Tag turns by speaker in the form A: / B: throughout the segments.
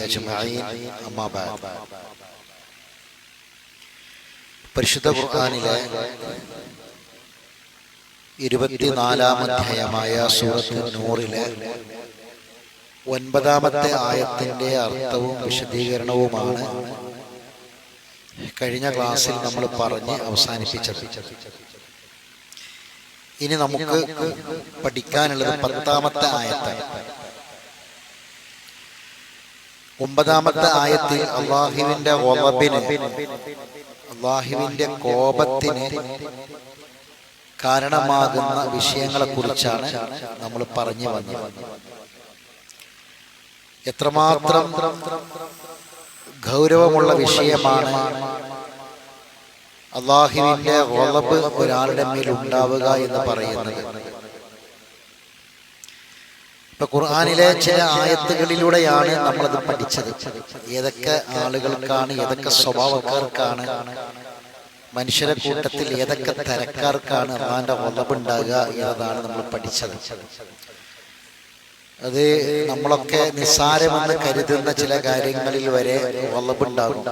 A: أجمعين أما بعد പരിശുദ്ധ ഖുർആനിലെ 24-ാം അധ്യായമായ സൂറത്ത് നൂറിലെ 9-ാമത്തെ ആയത്തിന്റെ അർത്ഥവും വിശദീകരണവുമാണ് കഴിഞ്ഞ ക്ലാസ്സിൽ നമ്മൾ പറഞ്ഞ് അവസാനിപ്പിച്ചത്. ഇനി നമുക്ക് പഠിക്കാനുള്ളത് 10-ാമത്തെ ആയത്താണ്. 9-ാമത്തെ ആയത്തിൽ അല്ലാഹുവിന്റെ ഗളബിന്, അല്ലാഹുവിന്റെ കോപത്തിന് കാരണമാകുന്ന വിഷയങ്ങളെ കുറിച്ചാണ് നമ്മൾ പറഞ്ഞു വന്നത്. എത്രമാത്രം ഗൗരവമുള്ള വിഷയമാണ് അല്ലാഹുവിന്റെ ഗളബ് ഒരാളുടെ മേൽ ഉണ്ടാവുക എന്ന് പറയുന്നത്. ഇപ്പൊ ഖുർആനിലെ ചില ആയത്തുകളിലൂടെയാണ് നമ്മളത് പഠിച്ചത്. ഏതൊക്കെ ആളുകൾക്കാണ്, ഏതൊക്കെ സ്വഭാവക്കാർക്കാണ്, മനുഷ്യരുടെ കൂട്ടത്തിൽ ഏതൊക്കെ തരക്കാർക്കാണ് അല്ലാഹുവിന്റെ ഗളബ് ഉണ്ടാകുക എന്നതാണ് നമ്മൾ പഠിച്ചത്. അത് നമ്മളൊക്കെ നിസ്സാരമെന്ന് കരുതുന്ന ചില കാര്യങ്ങളിൽ വരെ ഗളബ് ഉണ്ടാകും.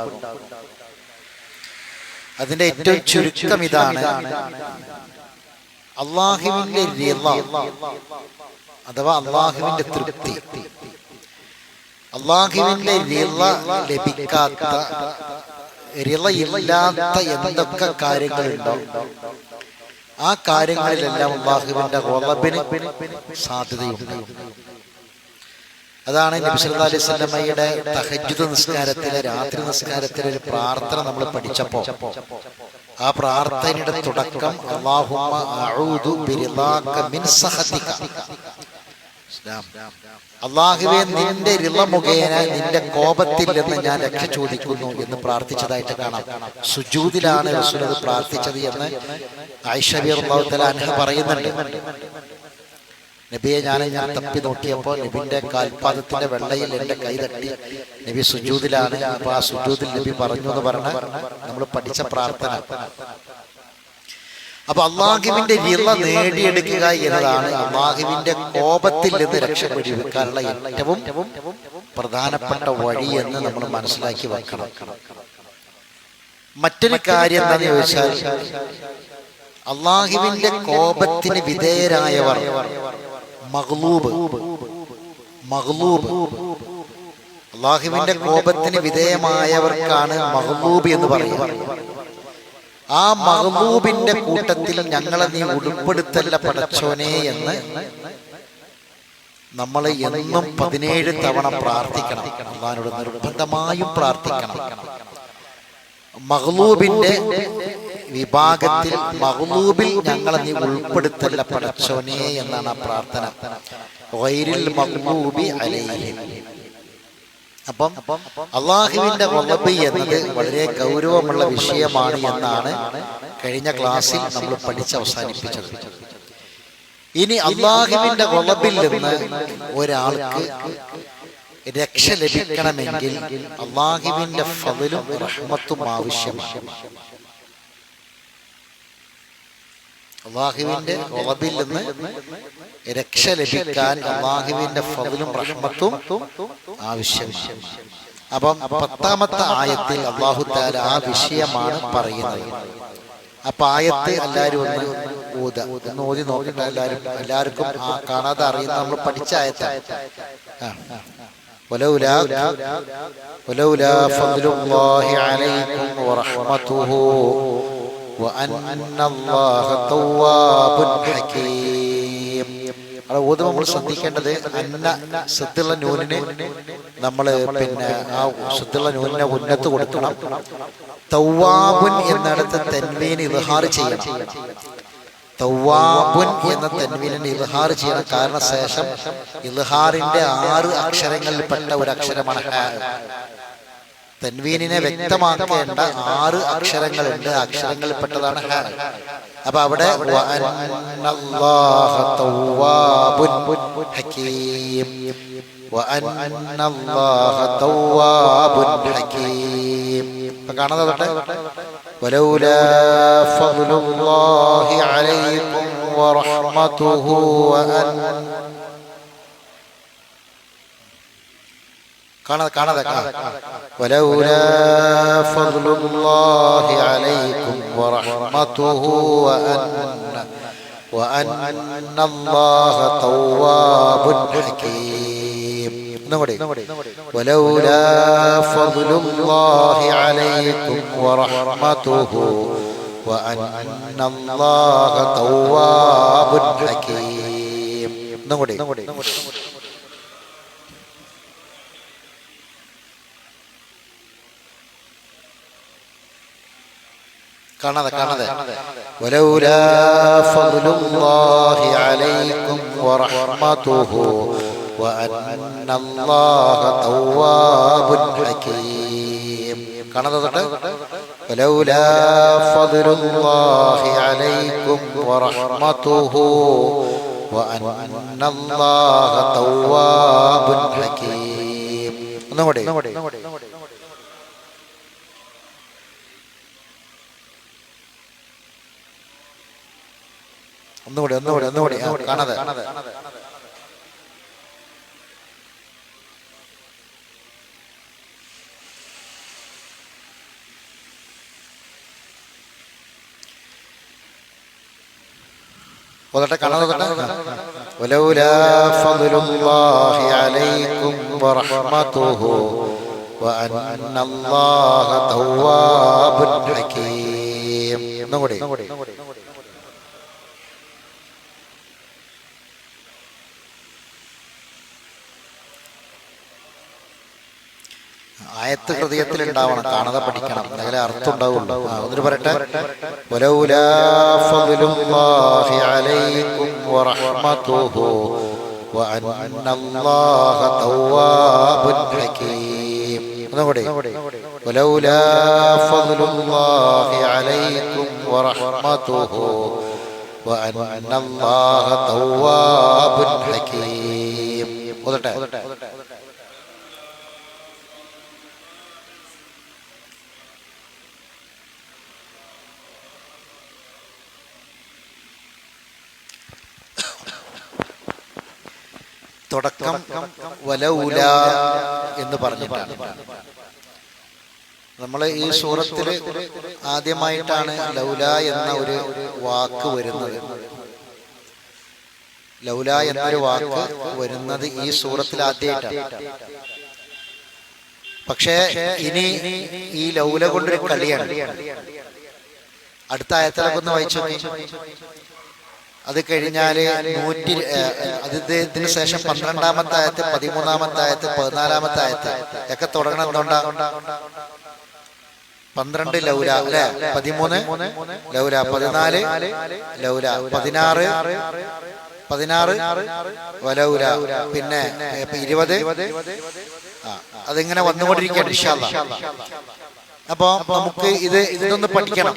A: അതിന്റെ ഏറ്റവും ചുരുക്കം ഇതാണ്: അല്ലാഹുവിന്റെ റിള അഥവാ അല്ലാഹുവിന്റെ തൃപ്തി, അല്ലാഹുവിന്റെ റിള ലഭിക്കാത്ത, റിളയില്ലാത്ത എന്തൊക്കെ കാര്യങ്ങളുണ്ടോ ആ കാര്യങ്ങളിലെല്ലാം അല്ലാഹുവിന്റെ ഗളബിന് സാധ്യതയുണ്ട്. അതാണ് നബി സല്ലല്ലാഹു അലൈഹി വസല്ലമയുടെ തഹജ്ജുദ് നിസ്കാരത്തിലെ, രാത്രി നിസ്കാരത്തിലെ ഒരു പ്രാർത്ഥന നമ്മൾ പഠിച്ചപ്പോൾ ആ പ്രാർത്ഥനയുടെ തുടക്കം അല്ലാഹുമ്മ അഊദു ബിറിളാക മിൻ സഖതിക, അല്ലാഹുവേ നിന്റെ റിള മുഖേന നിന്റെ കോപത്തിൽ നിന്ന് ഞാൻ രക്ഷ ചോദിക്കുന്നു എന്ന് പ്രാർത്ഥിച്ചതായിട്ട് കാണാം. സുജൂദിലാണ് റസൂൽ അത് പ്രാർത്ഥിച്ചത് എന്ന് ആയിഷ റളിയല്ലാഹു തആല അൻഹ പറയുന്നുണ്ട്. നബിയെ ഞാൻ തപ്പി നോക്കിയപ്പോൾ നബിന്റെ കാൽപാദത്തിന്റെ വെള്ളയിൽ എന്റെ കൈ തട്ടി. നബി സുജൂദിലാണ്. അപ്പൊ ആ സുജൂദിൽ നബി പറഞ്ഞു എന്ന് പറഞ്ഞ നമ്മൾ പഠിച്ച പ്രാർത്ഥന. അപ്പൊ അല്ലാഹുവിന്റെ റിള നേടിയെടുക്കുക എന്നതാണ് അല്ലാഹുവിന്റെ കോപത്തിൽ നിന്ന് രക്ഷപ്പെടുവാനുള്ള ഏറ്റവും പ്രധാനപ്പെട്ട വഴി എന്ന് നമ്മൾ മനസ്സിലാക്കി വെക്കണം. മറ്റൊരു കാര്യം എന്താണെന്ന് ചോദിച്ചാൽ, അല്ലാഹുവിന്റെ കോപത്തിന് വിധേയരായവർ മഗ്ലൂബ്, അല്ലാഹുവിന്റെ കോപത്തിന് വിധേയമായവർക്കാണ് മഗ്ലൂബ് എന്ന് പറയുന്നത്. ആ മഗ്ലൂബിന്റെ കൂട്ടത്തിൽ ഞങ്ങളെ നീ ഉൾപ്പെടുത്തല്ല പടച്ചോനെ എന്ന് നമ്മൾ എന്നും 17 തവണ പ്രാർത്ഥിക്കണം. അല്ലാഹുവിനോട് നിർബന്ധമായും പ്രാർത്ഥിക്കണം. മഗ്ലൂബിന്റെ വിഭാഗത്തിൽ, മഗ്ലൂബിൽ ഞങ്ങളെ നീ ഉൾപ്പെടുത്തല്ല പടച്ചോനെ എന്നാണ് ആ പ്രാർത്ഥന. ഗൈറിൽ മഗ്ലൂബി അലൈഹിം. അപ്പം അല്ലാഹുവിന്റെ ഗളബ് എന്നത് വളരെ ഗൗരവമുള്ള വിഷയമാണ് എന്നാണ് കഴിഞ്ഞ ക്ലാസ്സിൽ നമ്മൾ പഠിച്ച് അവസാനിപ്പിച്ചത്. ഇനി അല്ലാഹുവിന്റെ ഗളബിൽ നിന്ന് ഒരാൾക്ക് രക്ഷ ലഭിക്കണമെങ്കിൽ അല്ലാഹുവിന്റെ ഫദ്ലും റഹ്മത്തും ആവശ്യമാണ്. അല്ലാഹുവിന്റെ ഗളബിൽ നിന്ന് രക്ഷ ലഭിക്കാൻ അല്ലാഹുവിന്റെ ഫദ്ലും റഹ്മത്തും ആവശ്യമാണ്. അപ്പം 10-ാമത്തെ ആയത്തിൽ അല്ലാഹു തആല ആ വിഷയമാണ് പറയുന്നത്. അപ്പൊ ആയത്ത് എല്ലാവരും ഒന്ന് ഓതി നോക്കട്ടെ. എല്ലാവർക്കും കാണാതെ അറിയുന്ന നമ്മൾ പഠിച്ച ആയത്താണ്. വലൗലാ ഫദ്ലുല്ലാഹി അലൈക്കും വറഹ്മതുഹു വഅന്നല്ലാഹ തവ്വാബുൻ ഹകീം. അവിടെ ഓതുമ്പോൾ നമ്മൾ ശ്രദ്ധിക്കേണ്ടത് സദ്ദുള്ള നൂനിന് നമ്മൾ ആ സദ്ദുള്ള നൂനിനെ ഉന്നത്ത് കൊടുക്കണം. തവ്വാബുൻ എന്നിടത്ത് തൻവീൻ ഇദ്ഹാർ ചെയ്യണം. തവ്വാബുൻ എന്ന തൻവീനിനെ ഇദ്ഹാർ ചെയ്യണം. കാരണം ശേഷം ഇദ്ഹാറിന്റെ 6 അക്ഷരങ്ങളിൽപ്പെട്ട ഒരു അക്ഷരമാണ് ഹാ. തൻവീനിനെ വ്യക്തമാക്കേണ്ട 6 അക്ഷരങ്ങളുണ്ട്. അക്ഷരങ്ങളിൽപ്പെട്ടതാണ് ഹാ. അപ്പൊ അവിടെ വഅന്നല്ലാഹ തവ്വാബുൻ ഹകീം, വഅന്നല്ലാഹ തവ്വാബുൻ ഹകീം. കാണുന്നതോട്ടെ വലൗലാ ഫദ്ലുല്ലാഹി അലൈക്കും വറഹ്മതുഹു കാണാതെ വലൗലാ ഫദ്ലുല്ലാഹി അലൈക്കും വറഹ്മതുഹു വഅന്നല്ലാഹ തവ്വാബുൻ ഹകീം. ഒന്നുകൂടി. വലൗലാ ഫദ്ലുല്ലാഹി അലൈക്കും വറഹ്മതുഹു വഅന്നല്ലാഹ തവ്വാബുൻ ഹകീം. ഒന്നുകൂടി. കാണാതെ വലൗലാ ഫദ്ലുല്ലാഹി അലൈക്കും വറഹ്മതുഹു വഅന്നല്ലാഹ തവ്വാബുൻ ഹകീം. കാണാതെ തൊട്ട് വലൗലാ ഫദ്ലുല്ലാഹി അലൈക്കും വറഹ്മതുഹു വഅന്നല്ലാഹ തവ്വാബുൻ ഹകീം. ഒന്നുകൂടി. കാണാതെ വലൗലാ ഫദ്ലുല്ലാഹി അലൈക്കും വറഹ്മതുഹു വഅന്നല്ലാഹ തവ്വാബുൻ ഹകീം. ഒന്നുകൂടി. ആയത്ത് ഹൃദയത്തിൽ ഉണ്ടാവണം, കാണാതെ പഠിക്കണം, എന്നാലേ അർത്ഥം ഉണ്ടാവുള്ളൂ. എന്നിട്ട് പറയട്ടെ. വലൗലാ ഫദ്ലുല്ലാഹി അലൈക്കും വറഹ്മതുഹു വഅന്നല്ലാഹ തവ്വാബുൻ ഹകീം. ഒന്നുകൂടി. വലൗലാ ഫദ്ലുല്ലാഹി അലൈക്കും വറഹ്മതുഹു വഅന്നല്ലാഹ തവ്വാബുൻ ഹകീം. ഓതട്ടെ. തുടക്കം വലൗല എന്ന് പറഞ്ഞിട്ടാണ്. നമ്മൾ ഈ സൂറത്തില് ആദ്യമായിട്ടാണ് ലൗല എന്ന ഒരു വാക്ക് വരുന്നത്. ലൗല എന്നൊരു വാക്ക് വരുന്നത് ഈ സൂറത്തിൽ ആദ്യമായിട്ടാണ്. പക്ഷേ ഇനി ഈ ലൗല കൊണ്ടൊരു കളിയാണ്. അടുത്ത ആയത്തിലൊക്കെ ഒന്ന് വായിച്ചു. അത് കഴിഞ്ഞാല് ഇതിന് ശേഷം 12-ാമത്തെ ആയത്ത്, 13-ാമത്തെ ആയത്ത്, 14-ാമത്തെ ആയത്ത് ഒക്കെ തുടങ്ങണം. എന്തുകൊണ്ടാ? 12 ലൗല അല്ലെ, 13 ലൗല, 14 ലൗല, 16 വലൗല, പിന്നെ 20. അതിങ്ങനെ വന്നുകൊണ്ടിരിക്കുകയാണ് ഇൻഷാ അല്ലാഹ്. അപ്പൊ നമുക്ക് ഇതൊന്ന് പഠിക്കണം.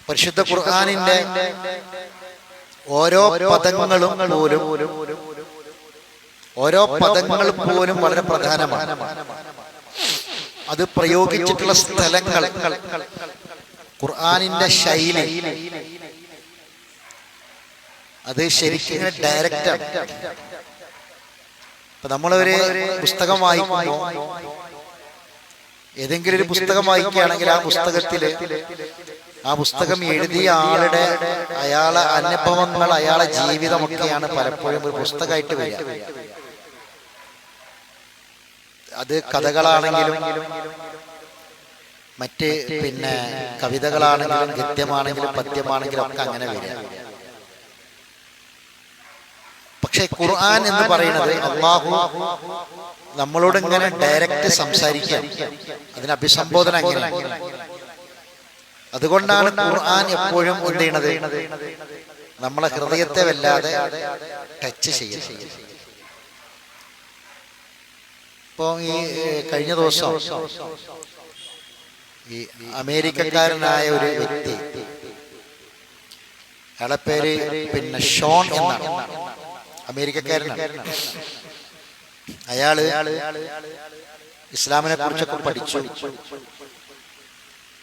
A: പരിശുദ്ധ ഖുർആനിന്റെ ഓരോ പദങ്ങളും വളരെ പ്രധാനമാണ്. അത് പ്രയോഗിച്ചിട്ടുള്ള സ്ഥലങ്ങൾ, ഖുർആനിന്റെ ശൈലി, അത് ശരിക്കും ഡയറക്റ്റാണ്. ഇപ്പൊ നമ്മളൊരു പുസ്തകം വായിക്കുമ്പോ, ഏതെങ്കിലും ഒരു പുസ്തകം വായിക്കുകയാണെങ്കിൽ ആ പുസ്തകം എഴുതിയ ആളുടെ, അയാളെ അനുഭവങ്ങൾ, അയാളെ ജീവിതമൊക്കെയാണ് പലപ്പോഴും ഒരു പുസ്തകമായിട്ട് വരിക. അത് കഥകളാണെങ്കിലും മറ്റ് പിന്നെ കവിതകളാണെങ്കിലും ഗദ്യമാണെങ്കിലും പദ്യമാണെങ്കിലും ഒക്കെ അങ്ങനെ വരിക. പക്ഷെ ഖുർആൻ എന്ന് പറയുന്നത് അല്ലാഹു നമ്മളോട് ഇങ്ങനെ ഡയറക്റ്റ് സംസാരിക്കാൻ, അതിന് അഭിസംബോധന അങ്ങനെ. അതുകൊണ്ടാണ് ഖുർആൻ എപ്പോഴും എന്ത് ചെയ്യണത്, നമ്മളെ ഹൃദയത്തെ വല്ലാതെ ടച്ച് ചെയ്യുന്നത്. ഇപ്പൊ ഈ കഴിഞ്ഞ ദിവസം ഈ അമേരിക്കക്കാരനായ ഒരു വ്യക്തി, അയാളെ പേര് പിന്നെ ഷോൺ എന്നാണ്, അമേരിക്കക്കാരനാണ്. അയാള് ഇസ്ലാമിനെ കുറിച്ചൊക്കെ പഠിച്ചു.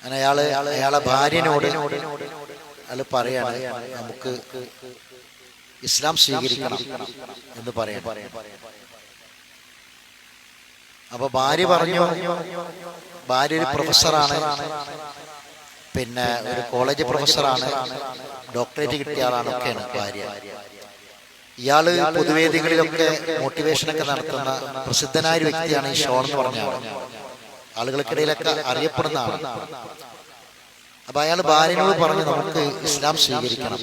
A: അയാളെ ഭാര്യനോട് അയാൾ പറയാണ്, നമുക്ക് ഇസ്ലാം സ്വീകരിക്കണം എന്ന് പറയണം. അപ്പൊ ഭാര്യ പറഞ്ഞു, ഭാര്യ ഒരു പ്രൊഫസറാണ്, പിന്നെ ഒരു കോളേജ് പ്രൊഫസറാണ്, ഡോക്ടറേറ്റ് കിട്ടിയ ആളാണ്, ഒക്കെയാണ് ഭാര്യ. ഇയാള് പൊതുവേദികളിലൊക്കെ മോട്ടിവേഷനൊക്കെ നടത്തുന്ന പ്രസിദ്ധനായ ഒരു വ്യക്തിയാണ് ഈ ഷോൺ എന്ന് പറഞ്ഞ ആള്. ആളുകൾക്കിടയിലൊക്കെ അറിയപ്പെടുന്ന ആള്. അപ്പൊ അയാൾ ഭാര്യനോട് പറഞ്ഞു, നമുക്ക് ഇസ്ലാം സ്വീകരിക്കണം.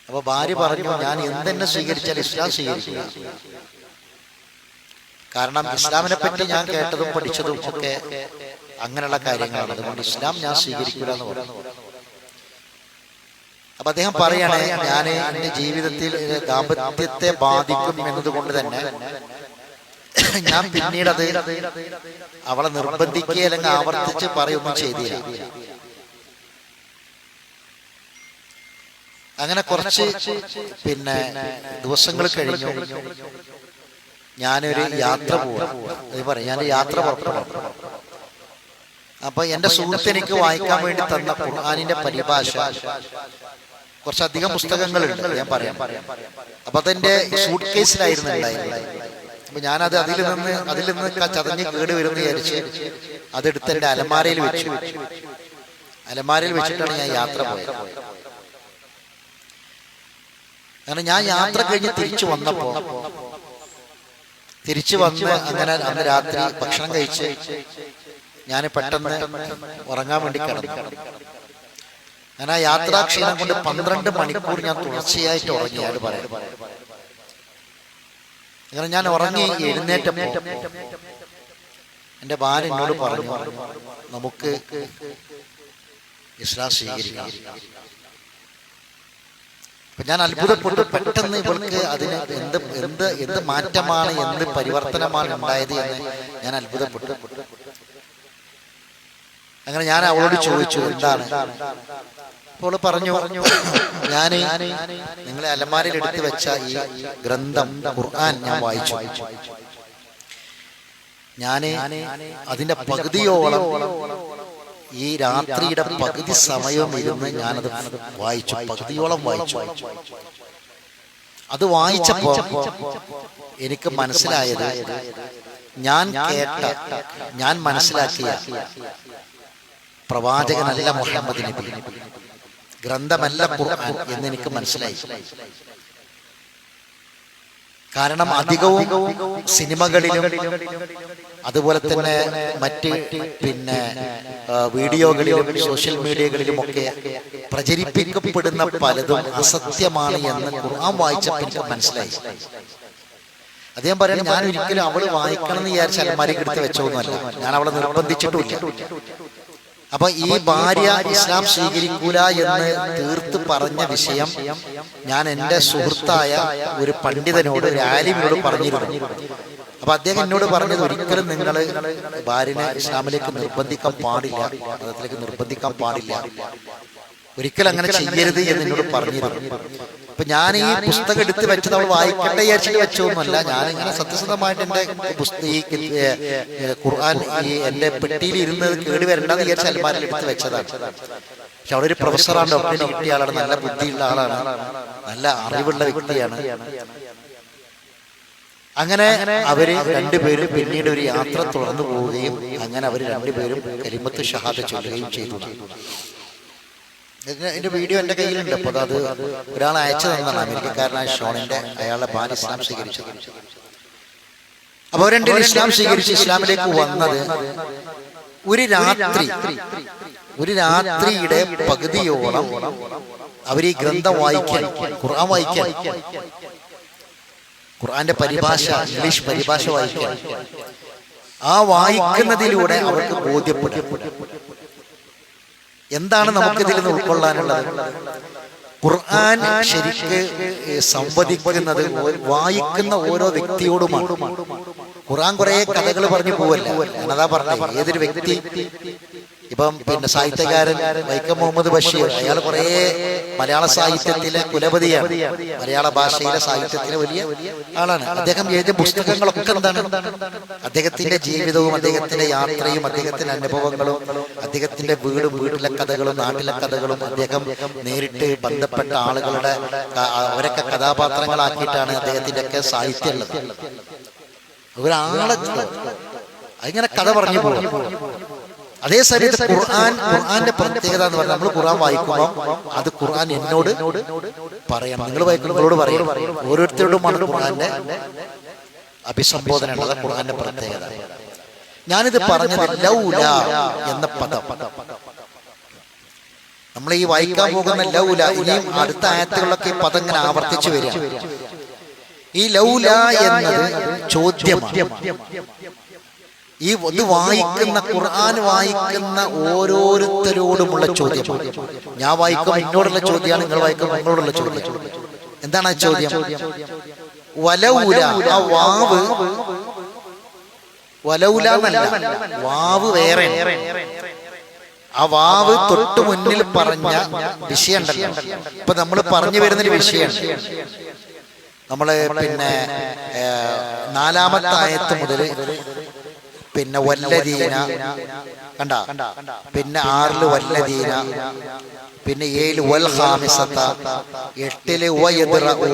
A: അപ്പൊ ഭാര്യ പറഞ്ഞു, ഞാൻ എന്തെന്നെ സ്വീകരിച്ചാൽ ഇസ്ലാം സ്വീകരിക്കുക. കാരണം ഇസ്ലാമിനെ പറ്റി ഞാൻ കേട്ടതും പഠിച്ചതും ഒക്കെ അങ്ങനെയുള്ള കാര്യങ്ങളാണ്. അതുകൊണ്ട് ഇസ്ലാം ഞാൻ സ്വീകരിക്കില്ല എന്ന് പറഞ്ഞു. അപ്പൊ അദ്ദേഹം പറയണേ, ഞാൻ എന്റെ ജീവിതത്തിൽ ദാമ്പത്യത്തെ ബാധിക്കും എന്നതുകൊണ്ട് തന്നെ ഞാൻ പിന്നീട് അത് അവളെ നിർബന്ധിക്കുക അല്ലെങ്കിൽ ആവർത്തിച്ച് പറയൊന്നും ചെയ്തില്ല. അങ്ങനെ കുറച്ച് പിന്നെ ദിവസങ്ങൾ കഴിഞ്ഞു. ഞാനൊരു യാത്ര പോവാ, ഞാനൊരു യാത്ര പുറപ്പെടും. അപ്പൊ എന്റെ സുഹൃത്ത് എനിക്ക് വായിക്കാൻ വേണ്ടി തന്ന ഖുർആനിന്റെ പരിഭാഷ, കുറച്ചധികം പുസ്തകങ്ങളുണ്ട്, ഞാൻ പറയാം. അപ്പൊ അതെന്റെ സൂട്ട് കേസിലായിരുന്നു ഉണ്ടായിരുന്നത്. അപ്പൊ ഞാനത് അതിൽ നിന്ന് ചതഞ്ഞ് കേട് വരുമെന്ന് വിചാരിച്ച് അതെടുത്ത് എന്റെ അലമാരയിൽ വെച്ചു. അലമാരയിൽ വെച്ചിട്ടാണ് ഞാൻ യാത്ര പോയത്. കാരണം ഞാൻ യാത്ര കഴിഞ്ഞ് തിരിച്ചു വന്ന് അങ്ങനെ അന്ന് രാത്രി ഭക്ഷണം കഴിച്ച് ഞാൻ പെട്ടെന്ന് ഉറങ്ങാൻ വേണ്ടി കിടന്നു. ഞാൻ ആ യാത്രാക്ഷീണം കൊണ്ട് 12 മണിക്കൂർ ഞാൻ തുടർച്ചയായിട്ട് ഉറങ്ങിയാണ് പറയാം. അങ്ങനെ ഞാൻ ഉറങ്ങി എഴുന്നേറ്റപ്പോ എന്റെ ഭാര്യ എന്നോട് പറഞ്ഞു, നമുക്ക് ഇസ്ലാം സ്വീകരിക്കാം. അപ്പൊ ഞാൻ അത്ഭുതപ്പെട്ടു. പെട്ടെന്ന് ഇവൾക്ക് അതിന് എന്ത് മാറ്റമാണ്, എന്ത് പരിവർത്തനമാണ് ഉണ്ടായത് എന്ന് ഞാൻ അത്ഭുതപ്പെട്ടു. അങ്ങനെ ഞാൻ അവളോട് ചോദിച്ചു, എന്താണ്? അപ്പോൾ പറഞ്ഞു, ഞാന് നിങ്ങളെ അലമാരയിൽ എടുത്തു വെച്ച ഈ ഗ്രന്ഥം ഖുർആൻ ഞാൻ വായിച്ചു. ഞാന് അതിന്റെ പകുതിയോളം ഈ രാത്രിയുടെ പകുതി സമയം ഇരുന്ന് ഞാനത് വായിച്ചു, പകുതിയോളം വായിച്ചു. അത് വായിച്ചപ്പോ എനിക്ക് മനസ്സിലായത്, ഞാൻ കേട്ട, ഞാൻ മനസ്സിലാക്കിയ പ്രവാചകനല്ല മുഹമ്മദ് നബി, ഗ്രന്ഥമല്ല ഖുർആൻ എന്ന് എനിക്ക് മനസ്സിലായി. കാരണം അധികവും സിനിമകളിലും അതുപോലെ തന്നെ മറ്റ് പിന്നെ വീഡിയോകളിലും സോഷ്യൽ മീഡിയകളിലും ഒക്കെ പ്രചരിപ്പിക്കപ്പെടുന്ന പലതും അസത്യമാണ് എന്ന് ഖുർആൻ വായിച്ചപ്പോൾ എനിക്ക് മനസ്സിലായി. അദ്ദേഹം പറയുന്നത്, ഞാൻ ഒരിക്കലും അവള് വായിക്കണം എന്ന് വിചാരിച്ച അലമാരയ്ക്ക് എടുത്ത് വെച്ചൊന്നുമല്ല, ഞാൻ അവളെ നിർബന്ധിച്ചിട്ടുമില്ല. അപ്പൊ ഈ ഭാര്യ ഇസ്ലാം സ്വീകരിക്കൂല എന്ന് തീർത്ത് പറഞ്ഞ വിഷയം ഞാൻ എൻ്റെ സുഹൃത്തായ ഒരു പണ്ഡിതനോട്, ഒരു ആലിമിനോട് പറഞ്ഞിരുന്നു. അപ്പൊ അദ്ദേഹം എന്നോട് പറഞ്ഞത്, ഒരിക്കലും നിങ്ങൾ ഭാര്യനെ ഇസ്ലാമിലേക്ക് നിർബന്ധിക്കാൻ പാടില്ല, മതത്തിലേക്ക് നിർബന്ധിക്കാൻ പാടില്ല, ഒരിക്കലും അങ്ങനെ ചെയ്യരുത് എന്ന് എന്നോട് പറഞ്ഞിരുന്നു. അപ്പൊ ഞാൻ ഈ പുസ്തകം എടുത്ത് വെച്ചത് അവൾ വായിക്കട്ടെ വിചാരിച്ചിട്ട് വെച്ചൊന്നുമല്ല. ഞാനിങ്ങനെ സത്യസന്ധമായിട്ട് എന്റെ ഖുർആൻ ഈ എന്റെ പെട്ടിയിൽ ഇരുന്നത് കേട് വരണ്ടെന്ന് വിചാരിച്ച അൽമാരിൽ എടുത്ത് വെച്ചതാണ്. പക്ഷെ അവിടെ ഒരു പ്രൊഫസറാണ്, ഡോക്ടറേറ്റ് കിട്ടിയ ആളാണ്, നല്ല ബുദ്ധിയുള്ള ആളാണ്, നല്ല അറിവുള്ള വ്യക്തിയാണ്. അങ്ങനെ അവര് രണ്ടുപേരും പിന്നീട് ഒരു യാത്ര തുടർന്നു പോവുകയും അങ്ങനെ അവര് രണ്ടുപേരും കലിമത്ത് ഷഹാദത്ത് ചൊല്ലുകയും ചെയ്തു. എന്റെ വീഡിയോ എന്റെ കയ്യിലുണ്ട്. അപ്പൊ അത് ഒരാൾ അയച്ചു തന്നതാണ്, അമേരിക്കക്കാരനായ ഷോണിന്റെ, അയാളുടെ ഭാര്യ ഇസ്ലാം സ്വീകരിച്ചത്. അപ്പൊ അവരെന്റെ ഇസ്ലാം സ്വീകരിച്ച് ഇസ്ലാമിലേക്ക് വന്നത് ഒരു രാത്രിയുടെ പകുതിയോളം അവർ ഈ ഗ്രന്ഥം വായിക്കാൻ, ഖുർആൻ വായിക്കാൻ, ഖുർആന്റെ പരിഭാഷ, ഇംഗ്ലീഷ് പരിഭാഷ വായിക്കാൻ, ആ വായിക്കുന്നതിലൂടെ അവർക്ക് ബോധ്യപ്പെടും എന്താണ് നമുക്കിതിൽ നിന്ന് ഉൾക്കൊള്ളാനുള്ളത്. ഖുർആൻ ശരിക്ക് സംവദിക്കുന്നത് വായിക്കുന്ന ഓരോ വ്യക്തിയോടുമാണ്. ഖുർആൻ കുറെ കഥകൾ പറഞ്ഞു പോവല്ല, ഞാനതാ പറഞ്ഞത്. ഏതൊരു വ്യക്തി, ഇപ്പം പിന്നെ സാഹിത്യകാരൻ വൈക്കം മുഹമ്മദ് ബഷീർ, അയാൾ കുറെ മലയാള സാഹിത്യത്തിലെ കുലപതിയാണ്, മലയാള ഭാഷയിലെ സാഹിത്യത്തിലെ വലിയ ആളാണ്. അദ്ദേഹം എഴുതിയ പുസ്തകങ്ങളൊക്കെ എന്താണ്? അദ്ദേഹത്തിന്റെ ജീവിതവും അദ്ദേഹത്തിന്റെ യാത്രയും അദ്ദേഹത്തിന്റെ അനുഭവങ്ങളും അദ്ദേഹത്തിന്റെ വീടും വീട്ടിലെ കഥകളും നാട്ടിലെ കഥകളും അദ്ദേഹം നേരിട്ട് ബന്ധപ്പെട്ട ആളുകളുടെ അവരൊക്കെ കഥാപാത്രങ്ങളാക്കിയിട്ടാണ് അദ്ദേഹത്തിന്റെ ഒക്കെ സാഹിത്യം ഉള്ളത്. ഒരാളെ അതിങ്ങനെ കഥ പറഞ്ഞു പോകും. അതേ സമയത്ത് ഖുർആന്റെ പ്രത്യേകത എന്ന് പറഞ്ഞാൽ നമ്മൾ ഖുർആൻ വായിക്കുമ്പോൾ അത് ഖുർആൻ എന്നോട് പറയണം, നിങ്ങൾ വായിക്കുന്നവരോട് പറയണം. ഓരോരുത്തരോടുമാണ് ഖുർആന്റെ അഭിസംബോധന ഉള്ളത്, ഖുർആന്റെ പ്രത്യേകത. ഞാനിത് പറഞ്ഞത് ലൗല എന്ന പദം നമ്മൾ ഈ വായിക്കാൻ പോകുന്ന ലൗല, ഇനിയും അടുത്ത ആയത്തുകളിലൊക്കെ ഈ പദം ഇങ്ങനെ ആവർത്തിച്ചു വരിക. ഈ ലൗല എന്നത് ചോദ്യമാണ്. ഈ ഇത് വായിക്കുന്ന ഖുർആൻ വായിക്കുന്ന ഓരോരുത്തരോടുമുള്ള ചോദ്യം. ഞാൻ വായിക്കും എന്നോടുള്ള ചോദ്യമാണ്, നിങ്ങൾ വായിക്കും നിങ്ങളോടുള്ള ചോദ്യം. എന്താണ് ആ ചോദ്യം? വലൗല, ആ വാവ് വലൗല എന്നല്ല, വാവ് വേറെ. ആ വാവ് തൊട്ട് മുന്നിൽ പറഞ്ഞ വിഷയം ഉണ്ടല്ലോ. ഇപ്പൊ നമ്മൾ പറഞ്ഞു വരുന്നൊരു വിഷയമാണ്. നമ്മള് പിന്നെ 4-ാമത്തെ ആയത്ത് മുതൽ പിന്നെ വല്ലദീന കണ്ട, പിന്നെ 6 വല്ലദീന, പിന്നെ 7 വൽ ഖാമിസത, 8 വയദ്റഉ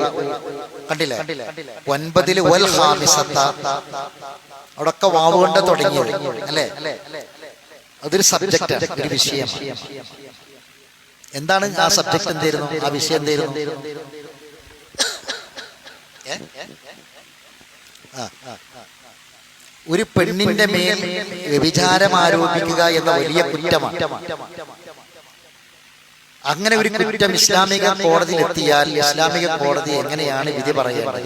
A: കണ്ടില്ലേ, 9 വൽ ഖാമിസത. അവിടൊക്കെ വാവ് കൊണ്ട് തുടങ്ങിയത് അല്ലേ? അതൊരു സബ്ജക്റ്റാണ്, ഒരു വിഷയമാണ്. എന്താണ് ആ സബ്ജക്ട്? എന്തായിരുന്നു ആ വിഷയം? എന്തായിരുന്നു? ഒരു പെണ്ണിന്റെ മേൽ വ്യഭിചാരം ആരോപിക്കുക എന്ന വലിയ കുറ്റമാണ്. അങ്ങനെ ഒരു കുറ്റം ഇസ്ലാമിക കോടതിയിൽ എത്തിയാൽ ഇസ്ലാമിക കോടതി എങ്ങനെയാണ് വിധി പറയുന്നത്?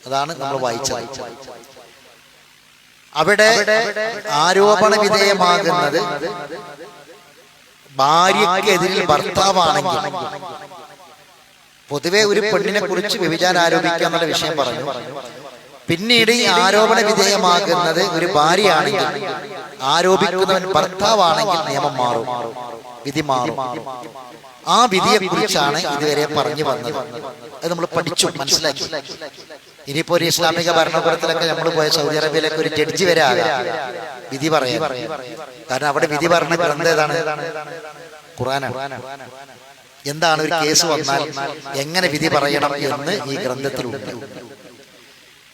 A: അതാണ് നമ്മൾ വായിച്ചത്. അവിടെ ആരോപണ വിധേയമാകുന്നത് ഭാര്യക്കെതിരിൽ ഭർത്താവാണെങ്കിൽ, പൊതുവെ ഒരു പെണ്ണിനെ കുറിച്ച് വ്യഭിചാരം ആരോപിക്കുക എന്നുള്ള വിഷയം പറഞ്ഞു. പിന്നീട് ഈ ആരോപണ വിധേയമാകുന്നത് ഒരു ഭാര്യയാണെങ്കിൽ, ആരോപിക്കുന്നവൻ ഭർത്താവാണെങ്കിൽ നിയമം മാറും, വിധി മാറും. ആ വിധിയെ കുറിച്ചാണ് ഇതുവരെ പറഞ്ഞു വന്നത്. അത് നമ്മൾ പഠിച്ചു മനസ്സിലാക്കി. ഇനിയിപ്പോ ഒരു ഇസ്ലാമിക ഭരണകൂടത്തിലൊക്കെ നമ്മൾ പോയ സൗദി അറേബ്യയിലൊക്കെ ഒരു ജഡ്ജി വരെ വിധി പറയാം. കാരണം അവിടെ വിധി പറഞ്ഞ ഗ്രന്ഥം ഏതാണ്? ഖുർആനാണ്. എന്താണ് ഒരു കേസ് വന്നാൽ എങ്ങനെ വിധി പറയണം എന്ന് ഈ ഗ്രന്ഥത്തിലുണ്ട്.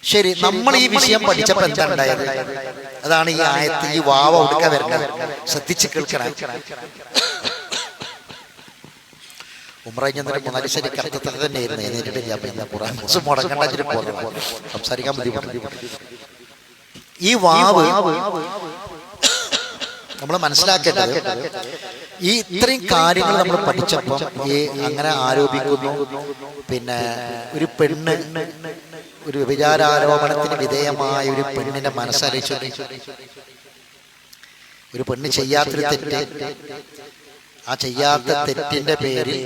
A: ശരി, നമ്മൾ ഈ വിഷയം പഠിച്ചപ്പോ എന്താ ഉണ്ടായത്? അതാണ് ഈ ആയത്ത്, ഈ വാവ ഒടുക്ക വരേണ്ടത്. ശ്രദ്ധിച്ച് കേൾക്കണം. ഉംറയുടെ മുനാലിശ്ശേരി കർത്തത്തിൽ തന്നെയായിരുന്നു. എന്നിട്ട് ഖുർആൻ മുടങ്ങേണ്ട പോകുന്നത് സംസാരിക്കാൻ ബുദ്ധിമുട്ട്. ഈ വാവ് നമ്മൾ മനസ്സിലാക്കേണ്ടത്, ഈ ഇത്രയും കാര്യങ്ങൾ നമ്മൾ പഠിച്ചപ്പോൾ ഈ അങ്ങനെ ആരോപിക്കുന്നു, പിന്നെ ഒരു പെണ്ണ് ഒരു വ്യഭിചാരാരോപണത്തിന് വിധേയമായ ഒരു പെണ്ണിന്റെ മനസ്സറിയിച്ചു, ഒരു പെണ്ണ് ചെയ്യാത്തൊരു തെറ്റ്, ആ ചെയ്യാത്ത തെറ്റിന്റെ പേരിൽ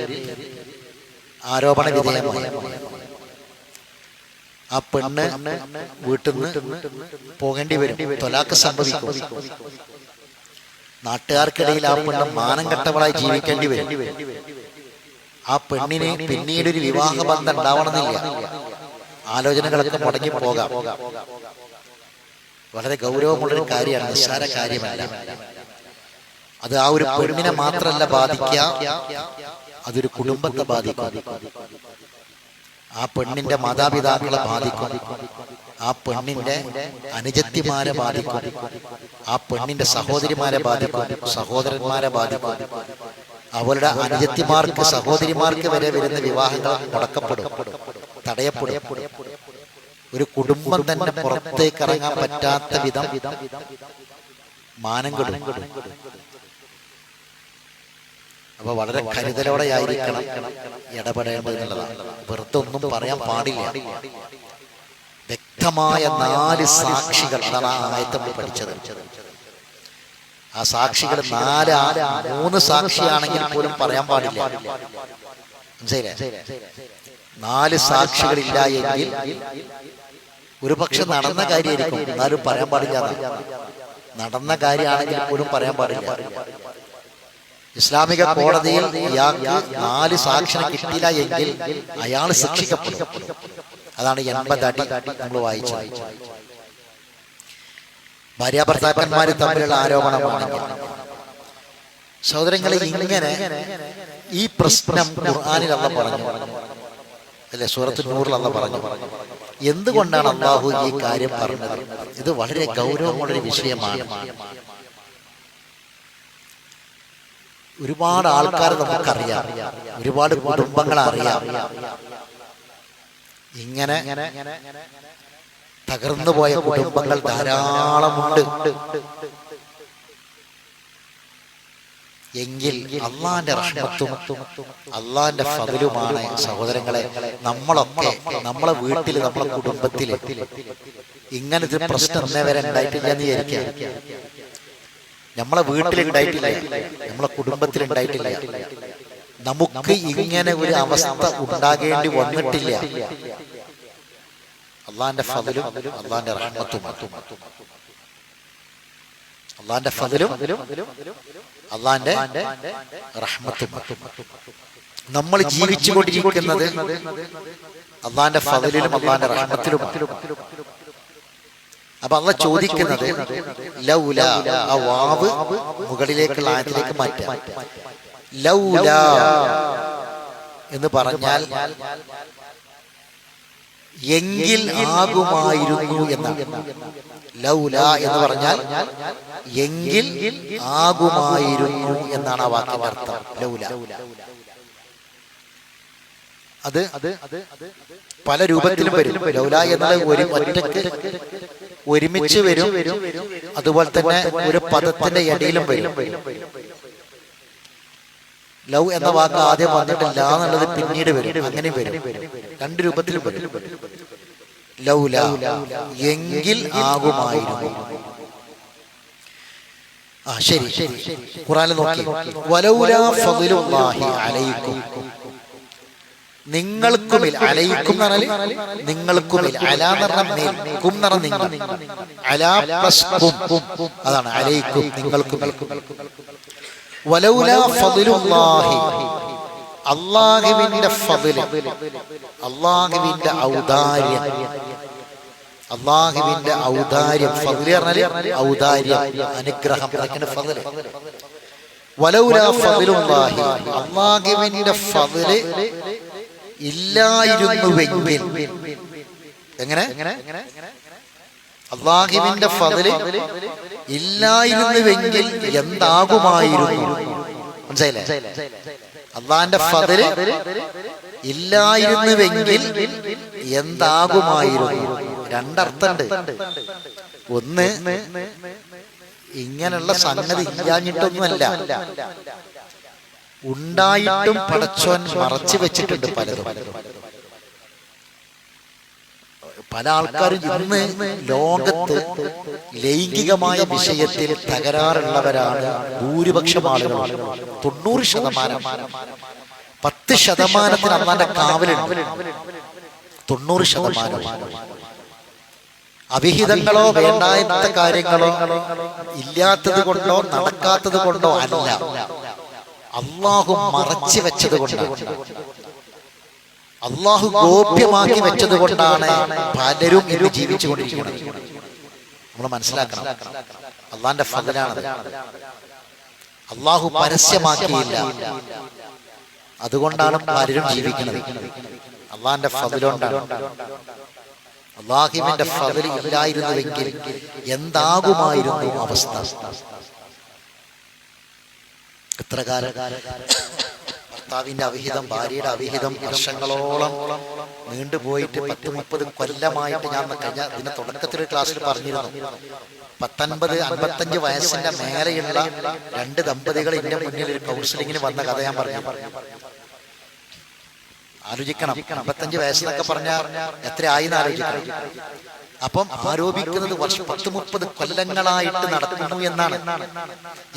A: ആരോപണ വിധേയമായി ആ പെണ്ണ് വീട്ടിൽ നിന്ന് പോകേണ്ടി വരും, തൊലാക്ക് സംഭവിക്കും. നാട്ടുകാർക്കിടയിൽ ആ പെണ്ണ് മാനം കെട്ടവളായി ജീവിക്കേണ്ടി വരും. ആ പെണ്ണിന് പിന്നീട് ഒരു വിവാഹബന്ധം ഉണ്ടാവണമെന്നില്ല, ആലോചനകളൊക്കെ മുടങ്ങി പോകാം. വളരെ ഗൗരവമുള്ളൊരു കാര്യമാണ്, നിസ്സാര കാര്യമല്ല. അത് ആ ഒരു പെണ്ണിനെ മാത്രമല്ല ബാധിക്കുക, അതൊരു കുടുംബത്തെ ബാധിക്കും. ആ പെണ്ണിന്റെ മാതാപിതാക്കളെ ബാധിക്കും, ആ പെണ്ണിന്റെ അനുജത്തിമാരെ ബാധിക്കും, ആ പെണ്ണിന്റെ സഹോദരിമാരെ ബാധിക്കും, സഹോദരന്മാരെ ബാധിക്കും. അവരുടെ അനുജത്തിമാർക്ക് സഹോദരിമാർക്ക് വരെ വരുന്ന വിവാഹങ്ങൾ മുടക്കപ്പെടും, തടയപ്പെടും. ഒരു കുടുംബം തന്നെ പുറത്തേക്ക് ഇറങ്ങാൻ പറ്റാത്ത വിധം മാനം കെടും. അപ്പൊ വളരെ കരുതലോടെ ആയിരിക്കണം ഇടപെടേണ്ടത് എന്നുള്ളതാണ്. വെറുതെ ഒന്നും പറയാൻ പാടില്ല. വ്യക്തമായ 4 സാക്ഷികൾ, അതാണ് ആ ആയത്ത് നമ്മൾ പഠിച്ചത്. ആ സാക്ഷികൾ 3 സാക്ഷിയാണെങ്കിൽ പോലും പറയാൻ പാടില്ല. മനസ്സിലായില്ലേ? 4 സാക്ഷികളില്ല എങ്കിൽ ഒരു പക്ഷെ നടന്ന കാര്യമായിരിക്കും, എന്നാലും പറയാൻ പാടില്ല. നടന്ന കാര്യമാണെങ്കിൽ പോലും പറയാൻ പാടില്ല. ഇസ്ലാമിക കോടതിയിൽ ഇയാൾക്ക് 4 സാക്ഷിനെ കിട്ടിയില്ല എങ്കിൽ അയാൾ ശിക്ഷിക്കപ്പെടും. അതാണ് 80 അടി നമ്മൾ വായിച്ചത്. ഭാര്യാഭർത്താക്കന്മാര് തമ്മിലുള്ള ആരോപണമാണെങ്കിൽ സഹോദരങ്ങളെ, ഇങ്ങനെ ഈ പ്രശ്നം ഖുർആനിൽ അല്ലാഹു പറഞ്ഞു അല്ലെ, സൂറത്തുൽ നൂറിൽ അല്ലാഹു പറഞ്ഞു. എന്തുകൊണ്ടാണ് അല്ലാഹു ഈ കാര്യം പറഞ്ഞത്? ഇത് വളരെ ഗൗരവമുള്ള വിഷയമാണ്. ഒരുപാട് ആൾക്കാർ നമുക്കറിയാം, ഒരുപാട് കുടുംബങ്ങളെ അറിയാം. ഇങ്ങനെ തകർന്നു പോയ കുടുംബങ്ങൾ ധാരാളമുണ്ട്. എങ്കിൽ അള്ളാന്റെ റഹ്മത്തും അള്ളാന്റെ ഫദ്ലുമാണ് സഹോദരങ്ങളെ. നമ്മളൊക്കെ നമ്മളെ വീട്ടിൽ, നമ്മളെ കുടുംബത്തില് ഇങ്ങനത്തെ പ്രശ്നം ഇന്നേ വരെ ഉണ്ടായിട്ടില്ല എന്ന് വിചാരിക്കാം. നമ്മളെ വീട്ടിലുണ്ടായിട്ടില്ല, നമ്മളെ കുടുംബത്തിലുണ്ടായിട്ടില്ല. നമുക്ക് ഇങ്ങനെ ഒരു അവസ്ഥ ഉണ്ടാകേണ്ടി വന്നിട്ടില്ല. അള്ളാന്റെ ഫദ്ലും അള്ളാന്റെ റഹ്മത്തും, അള്ളാന്റെ ഫദ്ലും അള്ളാന്റെ റഹ്മത്തും. നമ്മൾ ജീവിച്ചുകൊണ്ടിരിക്കുന്നത് അള്ളാന്റെ ഫദ്ലിലും അള്ളാന്റെ റഹ്മത്തിലുമാണ്. അപ്പൊ അള്ളാഹ് ചോദിക്കുന്നത് ലൗല, ആ വാവ് മുകളിലേക്കുള്ള ആയത്തിലേക്ക് മാറ്റാം. ലൗല എന്ന് പറഞ്ഞാൽ എങ്കിൽ ആകുമായിരുന്നു എന്നാണ്. ലൗല എന്ന് പറഞ്ഞാൽ എങ്കിൽ ആകുമായിരുന്നു എന്നാണ് ആ വാക്കിന്റെ അർത്ഥം. ലൗല അത് പല രൂപത്തിലും വരും. ലൗല എന്നുള്ള ഒരു ഒറ്റക്ക് ഒരുമിച്ച് വരും, അതുപോലെ തന്നെ ഒരു പദത്തിന്റെ ഇടയിലും വരും. ലൗ എന്ന വാക്ക് ആദ്യം വന്നിട്ടില്ല എന്നുള്ളത് പിന്നീട് വരും, അങ്ങനെ വരും. 2 രൂപത്തിലും വരും. ലൗല എങ്കിൽ ആകുമായിരുന്നു. ശരി, ഖുർആനിൽ നോക്കി. വലൗലാ ഫദ്ലുല്ലാഹി അലൈക്കും, നിങ്ങൾക്കുമിൽ, അലൈക്കും എന്ന് പറഞ്ഞാൽ നിങ്ങൾക്കുമിൽ, അലാ എന്ന് പറഞ്ഞാൽ മേൽ, കും എന്ന് പറഞ്ഞാൽ നിങ്ങൾ, അലാ പ്ലസ് കും, അതാണ് അലൈക്കും, നിങ്ങൾക്കുമിൽ. വലൗലാ ഫദ്ലുല്ലാഹി, അല്ലാഹുവിന്റെ ഫദ്ൽ, അല്ലാഹുവിന്റെ ഔദാര്യം, അല്ലാഹുവിന്റെ ഔദാര്യം. ഫദ്ൽ പറഞ്ഞാൽ ഔദാര്യം, അനുഗ്രഹം, അതൊക്കെയാണ് ഫദ്ൽ. വലൗലാ ഫദ്ലുല്ലാഹി, അല്ലാഹുവിന്റെ ഫദ്ൽ ഇല്ലായിരുന്നുവെങ്കിൽ, എങ്ങനെ? അല്ലാഹുവിന്റെ ഫദ്ൽ ഇല്ലായിരുന്നുവെങ്കിൽ എന്താകുമായിരുന്നു? മനസ്സിലായില്ലേ? അള്ളാന്റെ ഫദ്ൽ ഇല്ലായിരുന്നുവെങ്കിൽ എന്താകുമായിരുന്നു? 2 അർത്ഥമുണ്ട്. ഒന്ന്, ഇങ്ങനെയുള്ള സംഗതി ഇല്ലാഞ്ഞിട്ടൊന്നുമല്ല, ഉണ്ടായിട്ടും പടച്ചോൻ മറച്ചു വെച്ചിട്ടുണ്ട് പലതും. പല ആൾക്കാരും ഇന്ന് ലോകത്ത് ലൈംഗികമായ വിഷയത്തിൽ തകരാറുള്ളവരാണ് ഭൂരിപക്ഷം ആളുകൾ. 90%. 10% അള്ളാന്റെ കാവലുണ്ട്. 90% അവിഹിതങ്ങളോ വേണ്ടാത്ത കാര്യങ്ങളോ ഇല്ലാത്തത് കൊണ്ടോ നടക്കാത്തത് കൊണ്ടോ അല്ല, അള്ളാഹു മറച്ചു വെച്ചത് കൊണ്ടാണ്, അള്ളാഹു ഗോപ്യമാക്കി വെച്ചത് കൊണ്ടാണ് പലരും ഇന്ന് ജീവിച്ചു കൊണ്ടിരിക്കുന്നത്. നമ്മൾ മനസ്സിലാക്കണം, അള്ളാന്റെ ഫദ്ലാണത്. അള്ളാഹു പരസ്യമാക്കിയില്ല, അതുകൊണ്ടാണ് പലരും ജീവിക്കുന്നത്. അള്ളാന്റെ ഫദ്ലുകൊണ്ടാണ്. അള്ളാഹുവിന്റെ ഫദ്ൽ ഇല്ലായിരുന്നുവെങ്കിൽ എന്താകുമായിരുന്നു അവസ്ഥ? എത്ര കാലം ഭർത്താവിന്റെ അവിഹിതം, ഭാര്യയുടെ അവിഹിതം വർഷങ്ങളോളം നീണ്ടുപോയിട്ട് 10-30 കൊല്ലമായിട്ട് ഞാൻ കഴിഞ്ഞ ഇതിന്റെ തുടക്കത്തിലൊരു ക്ലാസ്സിൽ പറഞ്ഞിരുന്നു. 59-55 വയസ്സിന്റെ മേലെയുള്ള 2 ദമ്പതികൾ എന്റെ മുന്നിൽ ഒരു കൗൺസിലിങ്ങിന് വന്ന കഥ ഞാൻ പറഞ്ഞു. ആലോചിക്കണം, 55 വയസ്സെന്നൊക്കെ പറഞ്ഞാൽ എത്ര ആയിന്ന് ആലോചിക്കണം. അപ്പം ആരോപിക്കുന്നത് 10-30 കൊല്ലങ്ങളായിട്ട് നടക്കുന്നു എന്നാണ്.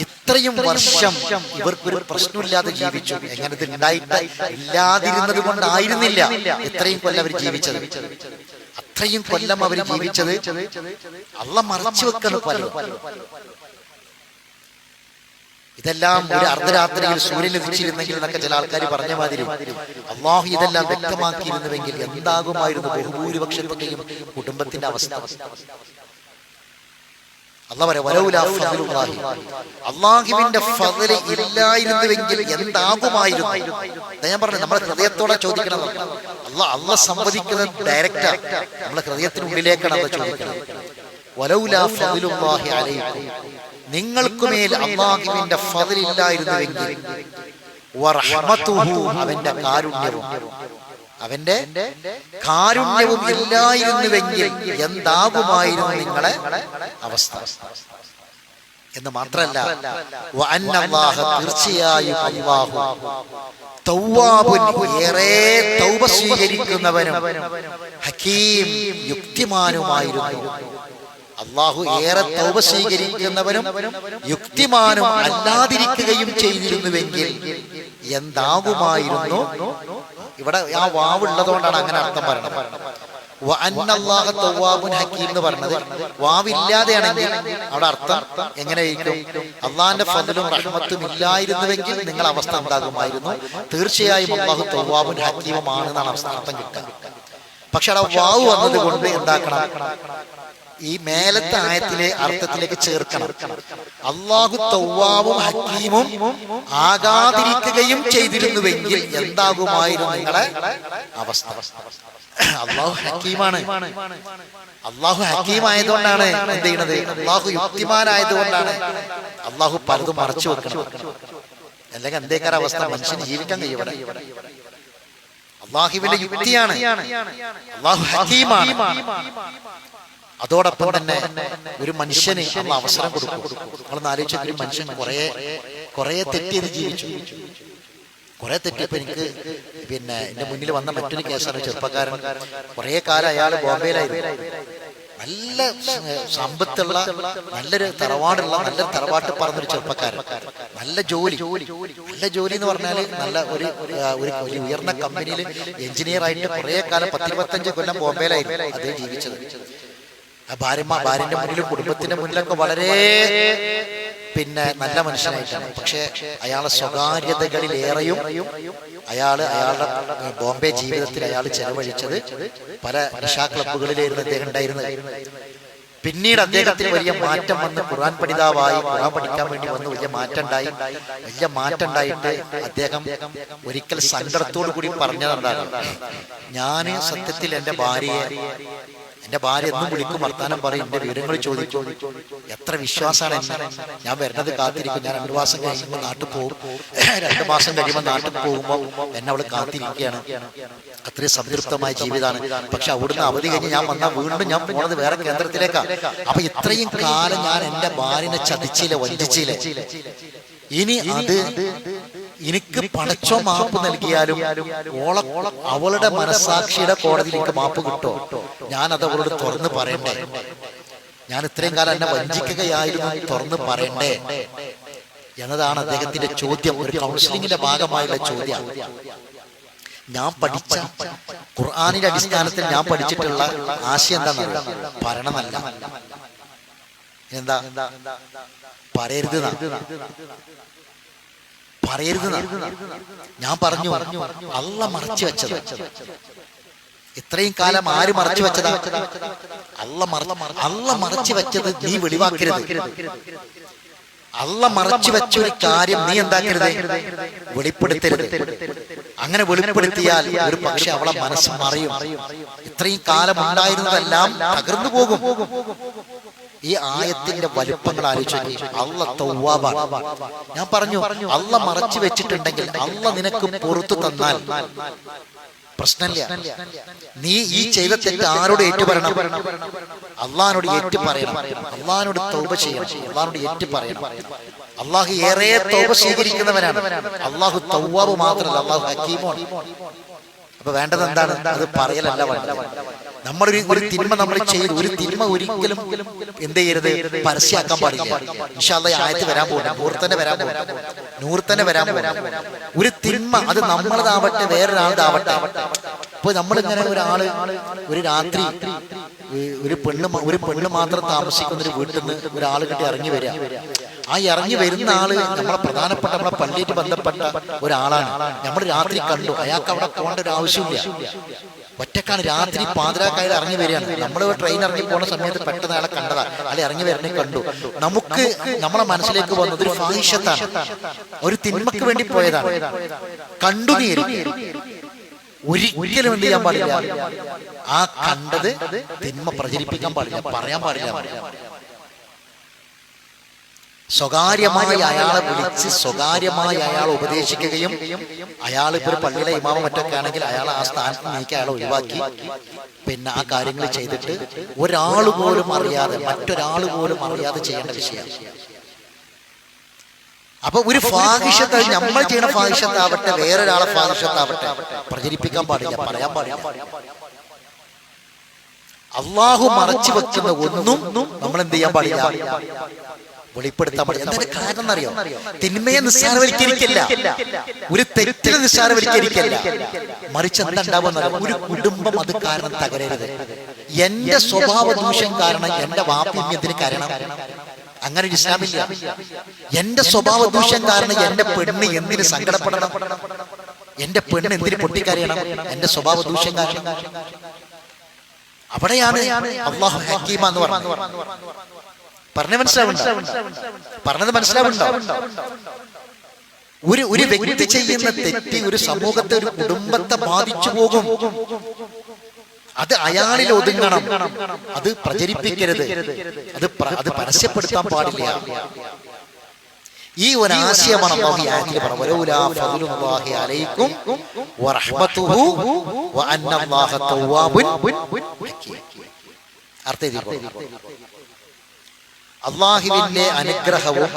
A: ഇത്രയും വർഷം ഇവർക്കൊരു പ്രശ്നമില്ലാതെ ജീവിച്ചു. എങ്ങനെ ഇത് ഉണ്ടായിട്ട് ഇല്ലാതിരുന്നത് കൊണ്ടായിരുന്നില്ല ഇത്രയും കൊല്ലം അവർ ജീവിച്ചത്. അത്രയും കൊല്ലം അവർ ജീവിച്ചത് അള്ളാഹ് മറച്ചു വെക്കണം. പലരും ഇതെല്ലാം ഒരു അർദ്ധരാത്രിയിൽ സൂര്യൻ ഉദിച്ചിരുന്നെങ്കിൽ എന്നൊക്കെ ചില ആൾക്കാർ പറഞ്ഞ മാതിരി അള്ളാഹു ഇതെല്ലാം വ്യക്തമാക്കിയിരുന്നുവെങ്കിൽ എന്താകുമായിരുന്നു ബഹുഭൂരിപക്ഷത്തിന്റെയും കുടുംബത്തിന്റെ അവസ്ഥ. അള്ളാഹുവിന്റെ ഫദ്ല് ഇല്ലായിരുന്നുവെങ്കിൽ എന്താകുമായിരുന്നു. ഞാൻ പറഞ്ഞു, നമ്മുടെ ഹൃദയത്തോടെ ചോദിക്കണം. അള്ളാഹ് സംവദിക്കുന്നത് ഡയറക്റ്റാ, നമ്മളെ ഹൃദയത്തിനുള്ളിലേക്കാണ് അത് ചോദിക്കുന്നത്. വലൗലാ ഫദ്ലുല്ലാഹി അലൈക്കും, നിങ്ങൾക്കുമേൽ അള്ളാഹുവിന്റെ ഫദ്ൽ ഇല്ലായിരുന്നുവെങ്കിൽ, വറഹ്മതുഹു, അവന്റെ കാരുണ്യവും ഇല്ലായിരുന്നുവെങ്കിൽ എന്താകുമായിരുന്നു നിങ്ങളെ അവസ്ഥ എന്ന് മാത്രല്ല, തീർച്ചയായും അല്ലാഹു തവ്വാബുൻ, ഏറെ തൗബ സ്വീകരിക്കുന്നവനും, ഹകീം, യുക്തിമാനുമായിരുന്നു. അള്ളാഹു ഏറെ തൗബ സ്വീകരിക്കുന്നവനും യുക്തിമാനും അല്ലാതിരിക്കുകയും ചെയ്തിരുന്നുവെങ്കിൽ എന്താകുമായിരുന്നു. ഇവിടെ ആ വാവ് ഉള്ളതുകൊണ്ടാണ് അങ്ങനെ അർത്ഥം പറയുന്നത്. ഹക്കീം എന്ന് പറഞ്ഞത് വാവില്ലാതെയാണെങ്കിൽ അവിടെ അർത്ഥം എങ്ങനെയായിരിക്കും? അള്ളാഹിന്റെ ഫദ്ലും റഹ്മത്തും ഇല്ലായിരുന്നുവെങ്കിൽ നിങ്ങൾ അവസ്ഥ എന്താകുമായിരുന്നു? തീർച്ചയായും അള്ളാഹു തവ്വാബുൻ ഹക്കീമുമാണ് എന്നാണ് അർത്ഥം കിട്ടുക. പക്ഷെ അവിടെ വാവ് വന്നത് കൊണ്ട് എന്താക്കണം? ഈ മേലത്തെ ആയത്തിലെ അർത്ഥത്തിലേക്ക് ചേർക്കണം. അള്ളാഹു തവ്വാബും ഹക്കീമും ആകാതിരിക്കുകയും ചെയ്തിരുന്നുവെങ്കിൽ എന്താകുമായിരുന്നു നിങ്ങളെ അവസ്ഥ? അള്ളാഹു ഹക്കീമാണ്. അള്ളാഹു ഹക്കീമായതുകൊണ്ടാണ് എന്ത് ചെയ്യുന്നത്? അള്ളാഹു യുക്തിമാനായതുകൊണ്ടാണ് അള്ളാഹു പലതും മറച്ചു വെക്കണം. അല്ലെങ്കിൽ എന്തേക്കാര അവസ്ഥ? മനുഷ്യന് ജീവിക്കാൻ കഴിയും. അള്ളാഹുവിന്റെ യുക്തിയാണ്, അള്ളാഹു ഹക്കീമാണ്. അതോടൊപ്പം തന്നെ ഒരു മനുഷ്യന് അള്ള അവസരം കൊടുക്കും. നമ്മളൊന്ന് ആലോചിച്ച, ഒരു മനുഷ്യൻ കുറെ തെറ്റിയത് ജീവിച്ചു, കുറെ തെറ്റിയപ്പോ എനിക്ക് എന്റെ മുന്നിൽ വന്ന മറ്റൊരു കേസാണ്. ചെറുപ്പക്കാരൻ, കുറെ കാലം അയാൾ ബോംബെയിലായിരുന്നു. നല്ല സമ്പത്തുള്ള, നല്ലൊരു തറവാട്ട് പറഞ്ഞൊരു ചെറുപ്പക്കാരൻ. നല്ല ജോലി എന്ന് പറഞ്ഞാല് നല്ല ഒരു ഉയർന്ന കമ്പനിയിൽ എഞ്ചിനീയർ ആയിട്ട് കുറെ കാലം 10-25 കൊല്ലം ബോംബെയിലായിരുന്നു അദ്ദേഹം ജീവിച്ചത്. ഭാര്യന്റെ മുന്നിലും കുടുംബത്തിന്റെ മുന്നിലൊക്കെ വളരെ നല്ല മനുഷ്യനായിട്ടാണ്. പക്ഷെ അയാളെ സ്വകാര്യതകളിലേറെയും അയാളുടെ ബോംബെ ജീവിതത്തിൽ അയാൾ ചെലവഴിച്ചത് പല നിശാ ക്ലബുകളിലായിരുന്നു അദ്ദേഹം ഉണ്ടായിരുന്നത്. പിന്നീട് അദ്ദേഹത്തിന് വലിയ മാറ്റം വന്ന് ഖുർആൻ പഠിതാവായി, ഖുർആൻ പഠിക്കാൻ വേണ്ടി വന്ന് വലിയ മാറ്റം ഉണ്ടായിട്ട് അദ്ദേഹം ഒരിക്കൽ സങ്കടത്തോടു കൂടി പറഞ്ഞതാണ്, ഞാന് സത്യത്തിൽ എന്റെ ഭാര്യ എന്നും വിളിക്കും, വർത്താനം പറയും, എന്റെ വിവരങ്ങൾ ചോദിക്കും, എത്ര വിശ്വാസമാണ് എന്നെ. ഞാൻ വരുന്നത് കാത്തിരിക്കും. ഞാൻ 2 മാസം കഴിയുമ്പോൾ നാട്ടിൽ പോകും. 2 മാസം കഴിയുമ്പോൾ നാട്ടിൽ പോകുമ്പോൾ എന്നെ അവള് കാത്തിരിക്കുകയാണ്. അത്രയും സംതൃപ്തമായ ജീവിതമാണ്. പക്ഷെ അവിടുന്ന് അവധി കഴിഞ്ഞ് ഞാൻ വന്നാൽ വീണ്ടും ഞാൻ പോണത് വേറെ കേന്ദ്രത്തിലേക്കാണ്. അപ്പൊ ഇത്രയും കാലം ഞാൻ എന്റെ ഭാര്യനെ വഞ്ചിച്ചില്ല. ഇനി അത് എനിക്ക് പടച്ചോ മാപ്പ് നൽകിയാലും അവളുടെ മനസാക്ഷിയുടെ കോടതിയിലേക്ക് മാപ്പ് കിട്ടോ? ഞാൻ അത് അവളോട് തുറന്ന് പറയണ്ടേ? ഞാൻ ഇത്രയും കാലം എന്നെ വഞ്ചിക്കുകയായിരുന്നു, തുറന്ന് പറയണ്ടേ എന്നതാണ് അദ്ദേഹത്തിന്റെ ചോദ്യം. ഒരു കൗൺസിലിംഗിന്റെ ഭാഗമായുള്ള ചോദ്യം. ഞാൻ പഠിച്ച ഖുർആനിന്റെ അടിസ്ഥാനത്തിൽ ഞാൻ പഠിച്ചിട്ടുള്ള ആശയം എന്താണെന്ന് പറയണമെന്നല്ല, എന്താ പറയരുത്. ഞാൻ പറഞ്ഞു, അള്ള മറച്ചു വെച്ചത്. ഇത്രയും കാലം ആര് മറച്ചു വെച്ചതാ? അള്ള മറച്ചു വെച്ചത് നീ വെളിവാക്കരുത്. അള്ള മറച്ചു വെച്ച ഒരു കാര്യം നീ എന്താക്കരുത്? വെളിപ്പെടുത്തരുത്. അങ്ങനെ വെളിപ്പെടുത്തിയാൽ ഒരു പക്ഷെ അവളെ മനസ്സ് മറിയും. ഇത്രയും കാലം ഉണ്ടായിരുന്നതെല്ലാം തകർന്നു പോകും. ഈ ആയത്തിന്റെ വലുപ്പങ്ങൾ ആലോചിച്ചു. അള്ള തവ്വാബാണ്. ഞാൻ പറഞ്ഞു, അള്ള മറച്ചു വെച്ചിട്ടുണ്ടെങ്കിൽ അള്ള നിനക്ക് പുറത്തു തന്നാൽ പ്രശ്നമില്ല. നീ ഈ ചെയ്ത തെറ്റ് ആരോട് ഏറ്റുപറയണം? അള്ളാഹിനോട് ഏറ്റു പറയണം. അള്ളാഹിനോട് തൗബ ചെയ്യണം. അള്ളാഹിനോട് ഏറ്റു പറയണം. അള്ളാഹു ഏറെ തൗബ സ്വീകരിക്കുന്നവനാണ്. അള്ളാഹു തവ്വാബ് മാത്രമല്ല, അള്ളാഹു ഹക്കീമാണ്. അപ്പൊ വേണ്ടത് എന്താണ്? അത് പറയലല്ല വേണ്ടത്. നമ്മളൊരു തിന്മ നമ്മൾ ചെയ്തു, ഒരു തിന്മ ഒരിക്കലും എന്ത് ചെയ്യരുത്? പരസ്യമാക്കാൻ പാടില്ല. ഇൻഷാ അല്ലാഹ് ആയത്ത് വരാൻ പോകും, നൂർ തന്നെ വരാൻ പോകും. ഒരു തിന്മ അത് നമ്മളതാവട്ടെ വേറൊരാളതാവട്ടെ. ഇപ്പൊ നമ്മളിങ്ങനെ ഒരു രാത്രി ഒരു പെണ്ണ് മാത്രം താമസിക്കുന്ന ഒരു വീട്ടിൽ നിന്ന് ഒരാൾ കിട്ടി ഇറങ്ങി വരിക. ആ ഇറങ്ങി വരുന്ന ആള് നമ്മളെ പ്രധാനപ്പെട്ട നമ്മളെ പള്ളിയായിട്ട് ബന്ധപ്പെട്ട ഒരാളാണ്. നമ്മൾ രാത്രി കണ്ടു, അയാൾക്ക് അവിടെ പോകേണ്ട ഒരു ആവശ്യമില്ല. ഒറ്റക്കാണ്, രാത്രി പാതിരാക്കായിട്ട് ഇറങ്ങി വരികയാണ്. നമ്മൾ ട്രെയിൻ ഇറങ്ങി പോകുന്ന സമയത്ത് പെട്ടെന്ന് അയാളെ കണ്ടതാ, അല്ലെ ഇറങ്ങി വരണേ കണ്ടു. നമുക്ക് നമ്മളെ മനസ്സിലേക്ക് വന്നത് ഒരു ഫാഹിഷത്താണ്, ഒരു തിന്മക്ക് വേണ്ടി പോയതാണ്. കണ്ടു നീ ഒരിക്കലും എന്ത് ചെയ്യാൻ പാടില്ല, ആ കണ്ടത് തിന്മ പ്രചരിപ്പിക്കാൻ പാടില്ല, പറയാൻ പാടില്ല. സ്വകാര്യമായി അയാളെ വിളിച്ച് സ്വകാര്യമായി അയാളെ ഉപദേശിക്കുകയും, അയാൾ ഇപ്പോൾ ഒരു പള്ളിയിലെ ഇമാമ മറ്റൊക്കെ ആണെങ്കിൽ അയാൾ ആ സ്ഥാനത്ത് നീക്കി അയാളെ ഒഴിവാക്കി പിന്നെ ആ കാര്യങ്ങൾ ചെയ്തിട്ട് ഒരാൾ പോലും അറിയാതെ, മറ്റൊരാൾ പോലും അറിയാതെ ചെയ്യേണ്ട വിഷയമാണ്. അപ്പൊ ഒരു ഫാഹിഷത്ത്, നമ്മൾ ചെയ്യുന്ന ഫാഹിഷത്താവട്ടെ വേറൊരാളെ ഫാഹിഷത്താവട്ടെ പ്രചരിപ്പിക്കാൻ പാടില്ല, പറയാൻ പാടില്ല. അള്ളാഹു മറച്ചു വെക്കുന്ന ഒന്നും നമ്മൾ എന്ത് ചെയ്യാൻ പാടില്ല, വെളിപ്പെടുത്താൻ പാടില്ല. എന്തിന്റെ കാരണം എന്നറിയോ? തിന്മയെ നിസ്സാരവൽക്കരിക്കല്ല, ഒരു തെറ്റിനെ നിസ്സാരവൽക്കരിക്കല്ല, മറിച്ച് എന്താ ഉണ്ടാവുക? ഒരു കുടുംബം അത് കാരണം തകരരുത്. എന്റെ സ്വഭാവ ദൂഷ്യം കാരണം എന്റെ വാപ്പിന്യത്തിന് കാരണം, അങ്ങനെ ഒരു ഇസ്ലാമില്ല. എന്റെ സ്വഭാവ ദൂഷ്യം കാരണം എന്റെ പെണ്ണ് എന്തിന് സങ്കടപ്പെടണം, എന്റെ പെണ്ണ് എന്തിന് പൊട്ടിക്കരയണം, എന്റെ സ്വഭാവ ദൂഷ്യം കാരണം. അവിടെയാണ് അല്ലാഹു ഹക്കീമ എന്ന് പറഞ്ഞത് മനസ്സിലാവുണ്ടോ? ഒരു വ്യക്തി ചെയ്യുന്ന തെറ്റ് ഒരു സമൂഹത്തെ, ഒരു കുടുംബത്തെ ബാധിച്ചു പോകും. അത് അയാളിൽ ഒതുങ്ങണം, അത് പ്രചരിപ്പിക്കരുത്, അത് പരസ്യപ്പെടുത്താൻ പാടില്ല. ഈ ഒരു ആശയമാണ് അല്ലാഹു ഈ ആയത്തിൽ പറഞ്ഞത്, വലൗലാ ഫദ്ലുല്ലാഹി അലൈക്കും വറഹ്മതുഹു വഅന്നല്ലാഹ തവ്വാബുൻ ഹകീം. അർത്ഥം അല്ലാഹുവിന്റെ അനുഗ്രഹവും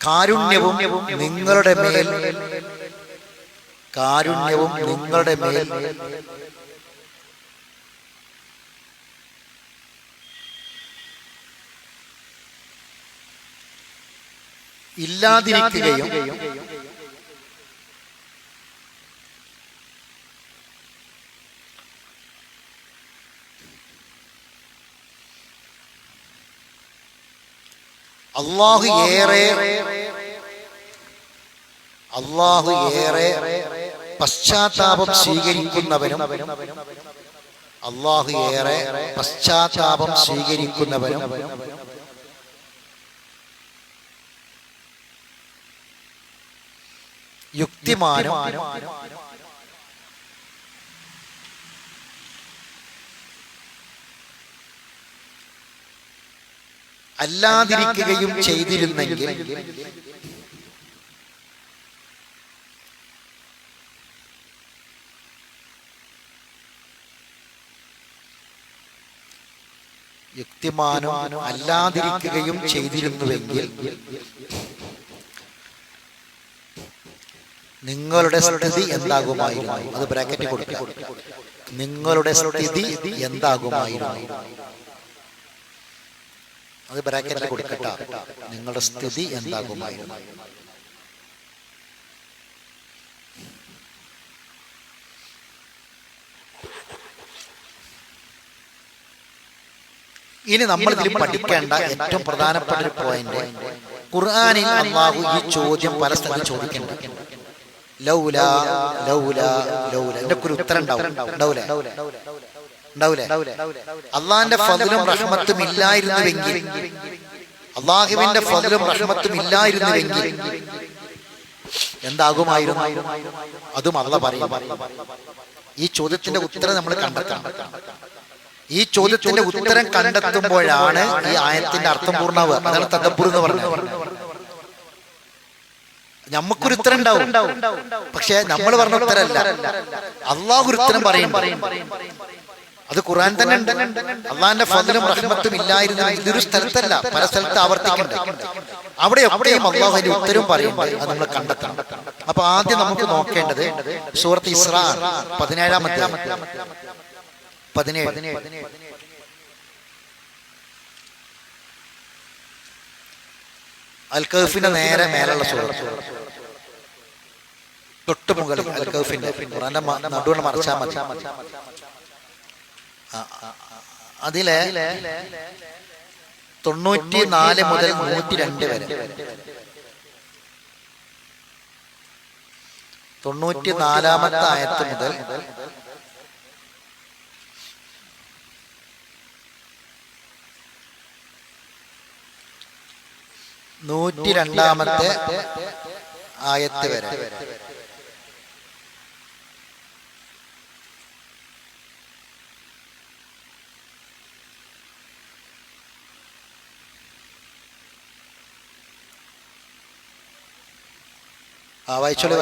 A: കാരുണ്യവും നിങ്ങളുടെ മേൽ ഇല്ലാതിരിക്കുകയും അല്ലാഹു ഏറെ പശ്ചാത്താപം സ്വീകരിക്കുന്നവനും യുക്തിമാനും അല്ലാതിരിക്കുകയും ചെയ്തിരുന്നെങ്കിൽ നിങ്ങളുടെ സ്ഥിതി എന്താകുമായിരുന്നു? അത് ബ്രാക്കറ്റ് കൊടുക്കുക. നിങ്ങളുടെ സ്ഥിതി എന്താകുമായിരുന്നു? അത് ബ്രാക്കറ്റിൽ കൊടുക്കട്ടെ. നിങ്ങളുടെ സ്ഥിതി എന്താകുമായിരുന്നു? ഇനി നമ്മൾ ഇതിൽ പഠിക്കേണ്ട ഏറ്റവും പ്രധാനപ്പെട്ട ഒരു പോയിന്റ്, ഖുർആനിൽ അല്ലാഹു ഈ ചോദ്യം പല സ്ഥലത്ത് ചോദിക്കുന്നുണ്ട്. ലൗല ലൗല ലൗല, ഇതിന്റെ ഒരു ഉത്തരം ഉണ്ടാവൂലേ? അള്ളാഹിന്റെ ഫദ്ലും റഹ്മത്തും ഇല്ലായിരുന്നുവെങ്കിൽ, അള്ളാഹുവിന്റെ ഫദ്ലും റഹ്മത്തും ഇല്ലായിരുന്നുവെങ്കിൽ എന്താകുമായിരുന്നു? അതും അല്ലാഹു പറയും. ഈ ചോദ്യത്തിന്റെ ഉത്തരം നമ്മൾ കണ്ടെത്തണം. ഈ ചോദ്യത്തിന്റെ ഉത്തരം കണ്ടെത്തുമ്പോഴാണ് ഈ ആയത്തിന്റെ അർത്ഥം പൂർണ്ണാവുക. അതാണ് തദബ്ബുർ എന്ന് പറഞ്ഞത്. നമുക്കൊരു ഉത്തരം ഉണ്ടാവും, പക്ഷെ നമ്മൾ പറഞ്ഞ ഉത്തരമല്ല, അള്ളാഹു ഒരു ഉത്തരം പറയും. അത് ഖുർആൻ തന്നെ ഉണ്ട്. അള്ളാഹിന്റെ ഫദ്ലും റഹ്മത്തും ഇല്ലായിരുന്നു, ഇതൊരു സ്ഥലത്തല്ല, പല സ്ഥലത്ത് ആവർത്തിക്കുന്നുണ്ട്. അവിടെ എവിടെയും അള്ളാഹു അതിന്റെ ഉത്തരം പറയുമ്പോൾ അത് നമ്മൾ കണ്ടെത്തണം. അപ്പൊ ആദ്യം നമുക്ക് നോക്കേണ്ടത് സൂറത്ത് ഇസ്രാ 17-ാം അധ്യായം. 17. അൽ കഹ്ഫിന്റെ നേരെ മേലുള്ള സൂറത്ത്, തൊട്ട് മുകളിൽ അൽ കഹ്ഫിന്റെ ഖുർആന്റെ നടുവിൽ മറച്ചാൽ മതി. അതിലെ 94 മുതൽ 102 വരെ, 94ാമത്തെ ആയത്ത് മുതൽ 102ാമത്തെ ആയത്ത് വരെ. വായിച്ചോളി.